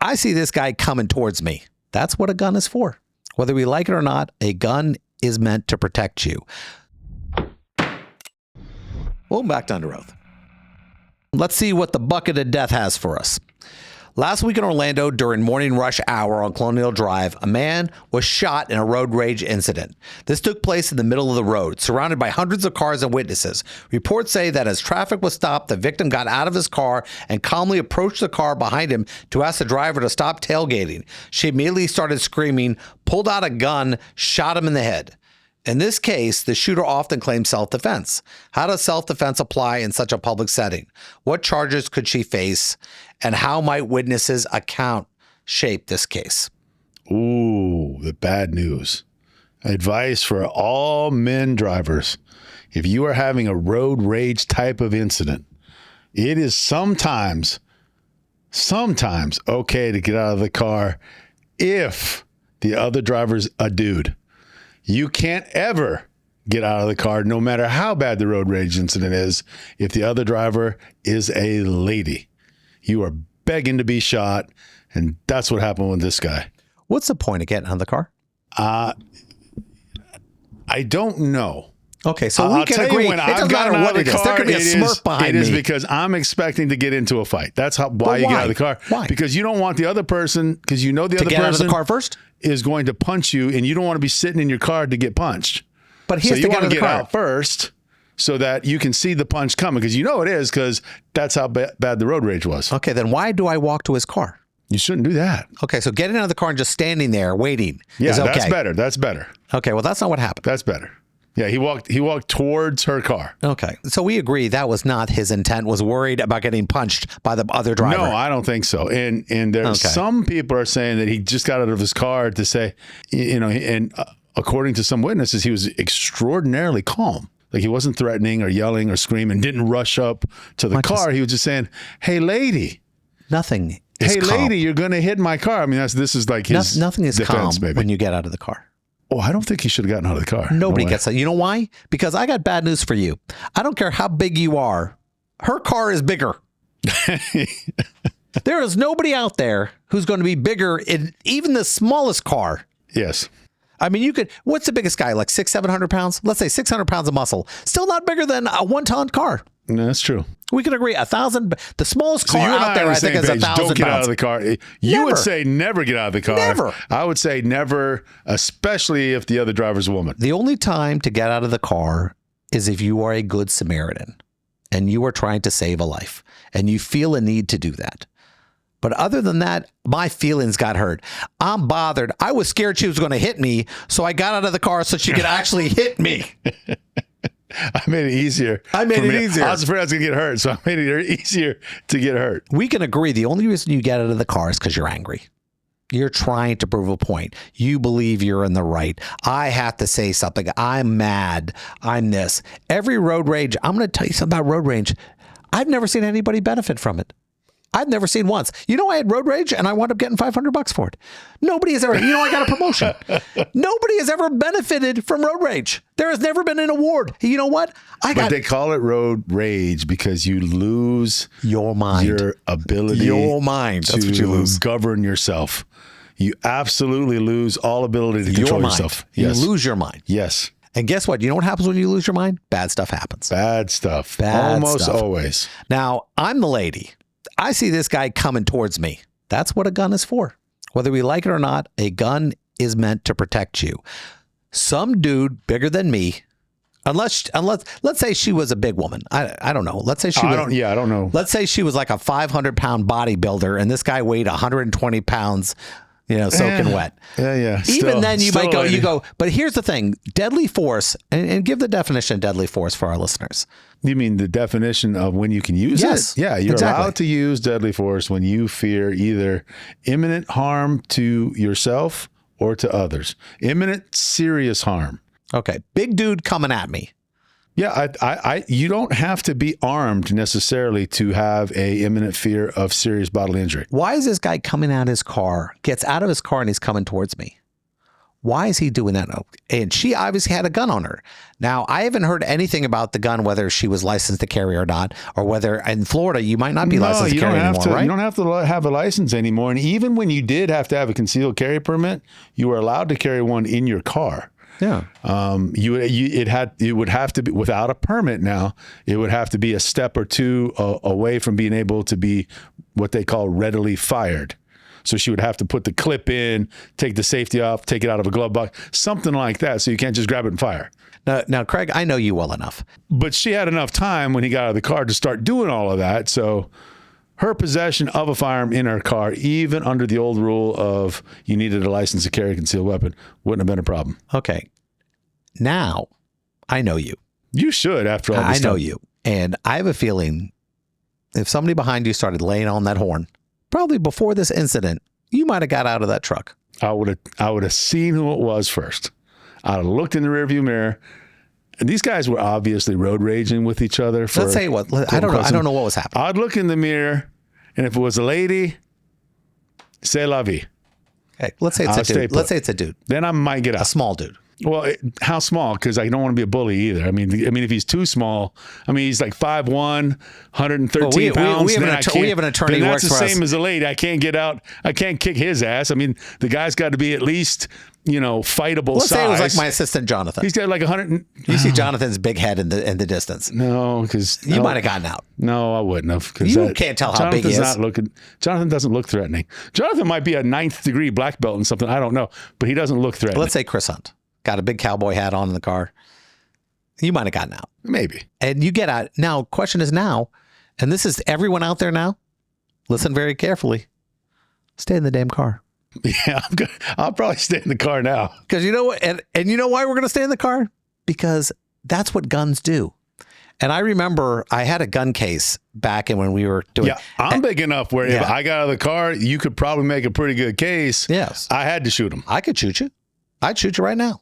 I see this guy coming towards me. That's what a gun is for. Whether we like it or not, a gun is meant to protect you. Welcome back to Under Oath. Let's see what the bucket of death has for us. Last week in Orlando, during morning rush hour on Colonial Drive, a man was shot in a road rage incident. This took place in the middle of the road, surrounded by hundreds of cars and witnesses. Reports say that as traffic was stopped, the victim got out of his car and calmly approached the car behind him to ask the driver to stop tailgating. She immediately started screaming, pulled out a gun, shot him in the head. In this case, the shooter often claims self-defense. How does self-defense apply in such a public setting? What charges could she face? And how might witnesses' account shape this case? Ooh, the bad news. Advice for all men drivers. If you are having a road rage type of incident, it is sometimes okay to get out of the car if the other driver's a dude. You can't ever get out of the car, no matter how bad the road rage incident is, if the other driver is a lady. You are begging to be shot, and that's what happened with this guy. What's the point of getting out of the car? I don't know. Okay, so we can agree. It doesn't matter what it is. There could be a Smurf behind me. It is because I'm expecting to get into a fight. That's why you get out of the car. Why? Because you don't want the other person, because you know the other person out of the car first is going to punch you, and you don't want to be sitting in your car to get punched. But he has to get out of the car. So you want to get out first so that you can see the punch coming, because you know it is, because that's how bad the road rage was. Okay, then why do I walk to his car? You shouldn't do that. Okay, so getting out of the car and just standing there waiting is okay. That's better. That's better. Okay, well, that's not what happened. That's better. Yeah, he walked towards her car. Okay, so we agree that was not his intent, was worried about getting punched by the other driver. No, I don't think so. And there's some people are saying that he just got out of his car to say, and according to some witnesses, he was extraordinarily calm. Like, he wasn't threatening or yelling or screaming, didn't rush up to the car. He was just saying, hey, lady. Nothing is calm. Hey, lady, you're going to hit my car. I mean, this is like his Nothing is defense, calm when you get out of the car. Oh, I don't think he should have gotten out of the car. Nobody gets that. You know why? Because I got bad news for you. I don't care how big you are. Her car is bigger. There is nobody out there who's going to be bigger in even the smallest car. Yes. I mean, what's the biggest guy? Like 700 pounds? Let's say 600 pounds of muscle. Still not bigger than a 1-ton car. No, that's true. We can agree. 1,000. The smallest car out there, I think, is 1,000 pounds. Don't get out of the car. You would say never get out of the car. Never. I would say never, especially if the other driver's a woman. The only time to get out of the car is if you are a good Samaritan and you are trying to save a life and you feel a need to do that. But other than that, my feelings got hurt. I'm bothered. I was scared she was going to hit me, so I got out of the car so she could actually hit me. I made it easier. I was afraid I was going to get hurt, so I made it easier to get hurt. We can agree the only reason you get out of the car is because you're angry. You're trying to prove a point. You believe you're in the right. I have to say something. I'm mad. I'm this. Every road rage, I'm going to tell you something about road rage. I've never seen anybody benefit from it. I've never seen once. I had road rage and I wound up getting $500 for it. Nobody has ever, I got a promotion. Nobody has ever benefited from road rage. There has never been an award. You know what? But they call it road rage because you lose your mind, your ability, That's what you lose. Govern yourself. You absolutely lose all ability to control yourself. Yes. You lose your mind. Yes. And guess what? You know what happens when you lose your mind? Bad stuff happens. Bad stuff. Almost always. Now, I'm the lady. I see this guy coming towards me. That's what a gun is for. Whether we like it or not, a gun is meant to protect you. Some dude bigger than me, unless let's say she was a big woman. I don't know. Let's say I don't know. Let's say she was like a 500-pound bodybuilder and this guy weighed 120 pounds, soaking wet. Yeah. Even then you might go, but here's the thing, deadly force, and give the definition of deadly force for our listeners. You mean the definition of when you can use it? Yeah, you're allowed to use deadly force when you fear either imminent harm to yourself or to others. Imminent, serious harm. Okay, big dude coming at me. Yeah, you don't have to be armed necessarily to have a imminent fear of serious bodily injury. Why is this guy coming out of his car, gets out of his car and he's coming towards me? Why is he doing that? And she obviously had a gun on her. Now, I haven't heard anything about the gun, whether she was licensed to carry or not, or whether in Florida you might not be licensed to carry anymore, right? You don't have to have a license anymore. And even when you did have to have a concealed carry permit, you were allowed to carry one in your car. Yeah. It would have to be without a permit now. It would have to be a step or two away from being able to be what they call readily fired. So she would have to put the clip in, take the safety off, take it out of a glove box, something like that. So you can't just grab it and fire. Now, Craig, I know you well enough. But she had enough time when he got out of the car to start doing all of that. So her possession of a firearm in her car, even under the old rule of you needed a license to carry a concealed weapon, wouldn't have been a problem. Okay. Now, I know you. You should, after all this I know stuff. you. And I have a feeling if somebody behind you started laying on that horn, probably before this incident, you might have got out of that truck. I would have seen who it was first. I'd have looked in the rearview mirror. And these guys were obviously road raging with each other. Let's say what I don't know what was happening. I'd look in the mirror, and if it was a lady, c'est la vie. Okay, let's say it's a dude. Let's say it's a dude. Then I might get out. A small dude. Well, how small? Because I don't want to be a bully either. I mean, if he's too small, he's like 5'1", 113 pounds. We have an attorney who works for us. That's the same as a lady. I can't get out. I can't kick his ass. I mean, the guy's got to be at least, fightable Let's size. say it was like my assistant, Jonathan. He's got like 100. You see Jonathan's big head in the distance. No, because you might have gotten out. No, I wouldn't have. You can't tell how big he is. Jonathan doesn't look threatening. Jonathan might be a 9th degree black belt in something. I don't know, but he doesn't look threatening. Let's say Chris Hunt got a big cowboy hat on in the car. You might have gotten out. Maybe. And you get out. Now, question is now, and this is everyone out there now, listen very carefully. Stay in the damn car. Yeah, I'll probably stay in the car now. Because you know what? And you know why we're going to stay in the car? Because that's what guns do. And I remember I had a gun case back in when we were doing. Yeah, I'm big enough where if I got out of the car, you could probably make a pretty good case. Yes. I had to shoot him. I could shoot you. I'd shoot you right now.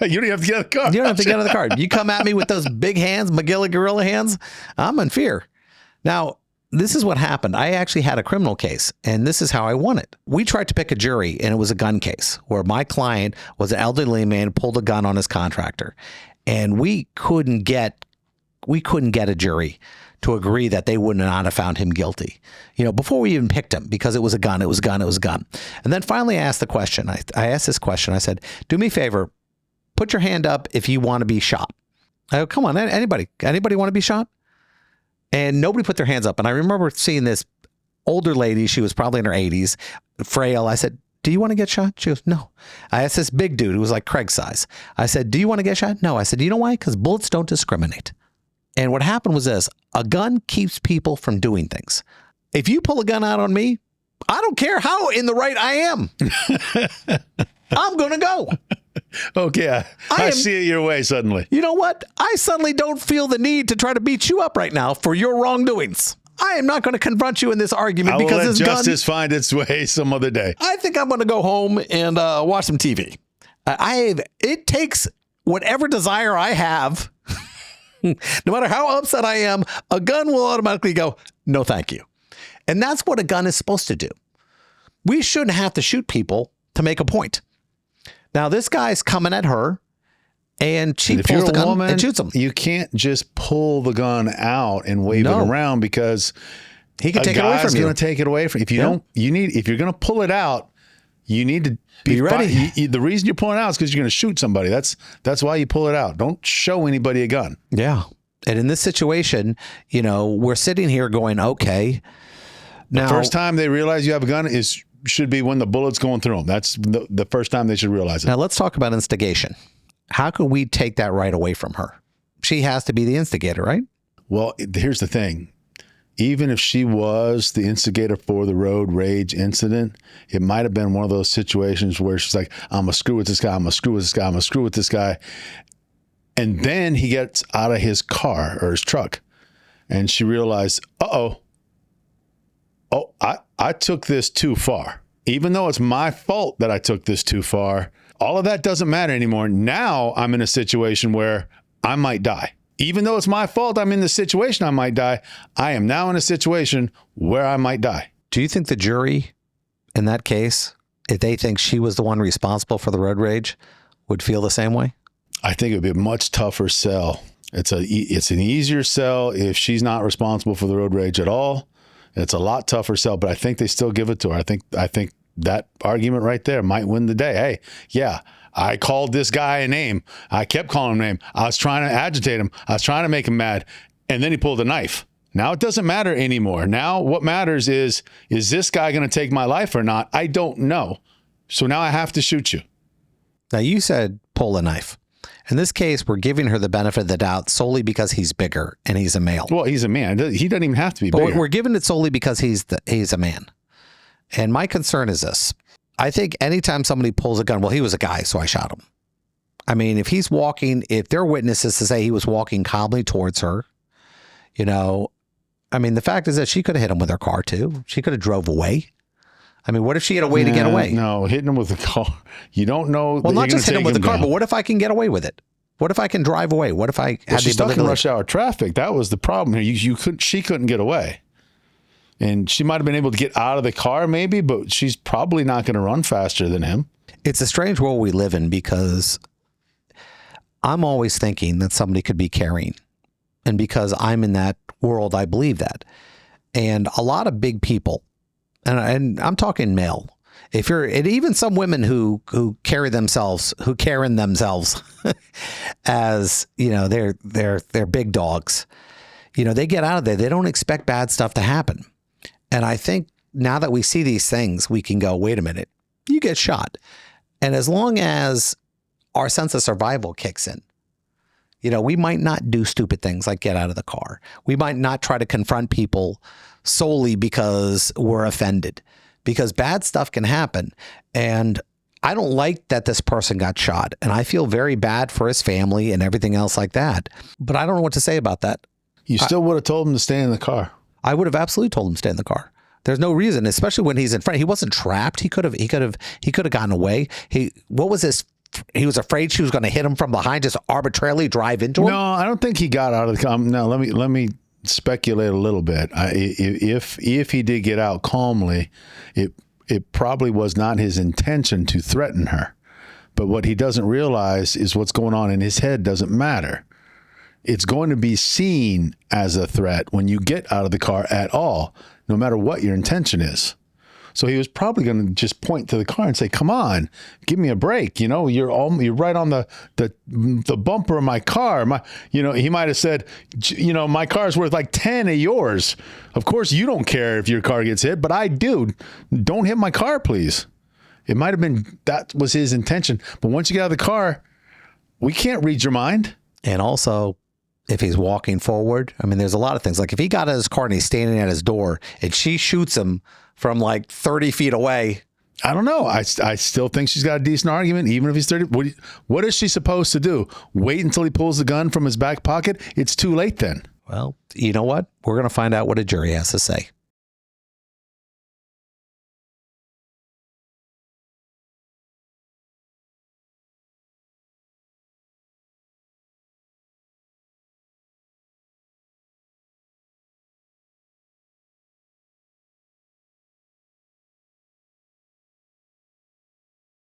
You don't have to get out of the car. You don't have to get out of the car. You come at me with those big hands, Magilla gorilla hands, I'm in fear. Now, this is what happened. I actually had a criminal case, and this is how I won it. We tried to pick a jury, and it was a gun case where my client was an elderly man who pulled a gun on his contractor, and we couldn't get a jury to agree that they would not have found him guilty, before we even picked him, because it was a gun. And then finally I asked the question. I asked this question. I said, do me a favor, put your hand up if you want to be shot. I go, come on, anybody want to be shot? And nobody put their hands up. And I remember seeing this older lady. She was probably in her 80s, frail. I said, do you want to get shot? She goes, no. I asked this big dude who was like Craig's size. I said, do you want to get shot? No. I said, you know why? Because bullets don't discriminate. And what happened was this: a gun keeps people from doing things. If you pull a gun out on me, I don't care how in the right I am. I'm going to go. Okay. I see it your way suddenly. You know what? I suddenly don't feel the need to try to beat you up right now for your wrongdoings. I am not going to confront you in this argument because this gun. Justice find its way some other day. I think I'm going to go home and watch some TV. It takes whatever desire I have. No matter how upset I am, a gun will automatically go, no, thank you. And that's what a gun is supposed to do. We shouldn't have to shoot people to make a point. Now, this guy's coming at her, and she pulls the gun and shoots him. You can't just pull the gun out and wave it around, because he can take it away from you. A guy's going to take it away from you. If you're going to pull it out, you need to be ready. The reason you're pulling it out is because you're going to shoot somebody. That's why you pull it out. Don't show anybody a gun. Yeah. And in this situation, we're sitting here going, okay. Now, the first time they realize you have a gun should be when the bullet's going through them. That's the first time they should realize it. Now let's talk about instigation. How could we take that right away from her? She has to be the instigator, right? Well, here's the thing. Even if she was the instigator for the road rage incident, it might have been one of those situations where she's like, I'm going to screw with this guy. I'm going to screw with this guy. I'm going to screw with this guy. And then he gets out of his car or his truck, and she realized, I took this too far. Even though it's my fault that I took this too far, all of that doesn't matter anymore. Now I'm in a situation where I might die. Even though it's my fault I'm in the situation I might die, I am now in a situation where I might die. Do you think the jury in that case, if they think she was the one responsible for the road rage, would feel the same way? I think it would be a much tougher sell. It's an easier sell if she's not responsible for the road rage at all. It's a lot tougher sell, but I think they still give it to her. I think that argument right there might win the day. Hey, yeah, I called this guy a name. I kept calling him a name. I was trying to agitate him. I was trying to make him mad. And then he pulled a knife. Now it doesn't matter anymore. Now what matters is this guy going to take my life or not? I don't know. So now I have to shoot you. Now, you said pull a knife. In this case, we're giving her the benefit of the doubt solely because he's bigger and he's a male. Well, he's a man. He doesn't even have to be bigger. But we're giving it solely because he's a man. And my concern is this. I think anytime somebody pulls a gun, well, he was a guy, so I shot him. I mean, if he's walking, if there are witnesses to say he was walking calmly towards her, you know, I mean, the fact is that she could have hit him with her car too. She could have drove away. I mean, what if she had a way to get away? No, hitting him with the car. You don't know. Well, not just hit him with the car, but what if I can get away with it? What if I can drive away? What if I had she's stuck in rush hour traffic? That was the problem here. She couldn't get away. And she might have been able to get out of the car maybe, but she's probably not going to run faster than him. It's a strange world we live in because I'm always thinking that somebody could be carrying. And because I'm in that world, I believe that. And a lot of big people, and I'm talking male, and even some women who carry themselves as, you know, they're big dogs, you know, they get out of there. They don't expect bad stuff to happen. And I think now that we see these things, we can go, wait a minute, you get shot. And as long as our sense of survival kicks in, you know, we might not do stupid things like get out of the car. We might not try to confront people solely because we're offended, because bad stuff can happen. And I don't like that this person got shot. And I feel very bad for his family and everything else like that. But I don't know what to say about that. You still would have told him to stay in the car. I would have absolutely told him to stay in the car. There's no reason, especially when he's in front. He wasn't trapped. He could have gotten away. What was this? He was afraid she was going to hit him from behind, just arbitrarily drive into him. No, I don't think he got out of the car. No, let me speculate a little bit. If he did get out calmly, it probably was not his intention to threaten her. But what he doesn't realize is what's going on in his head doesn't matter. It's going to be seen as a threat when you get out of the car at all, no matter what your intention is. So he was probably going to just point to the car and say, "Come on, give me a break. You know, you're right on the bumper of my car." He might have said, "You know, my car's worth like 10 of yours. Of course, you don't care if your car gets hit, but I do. Don't hit my car, please." It might have been that was his intention. But once you get out of the car, we can't read your mind. And also, if he's walking forward, I mean, there's a lot of things. Like if he got out of his car and he's standing at his door and she shoots him from like 30 feet away. I don't know. I still think she's got a decent argument, even if he's 30. What is she supposed to do? Wait until he pulls the gun from his back pocket? It's too late then. Well, you know what? We're going to find out what a jury has to say.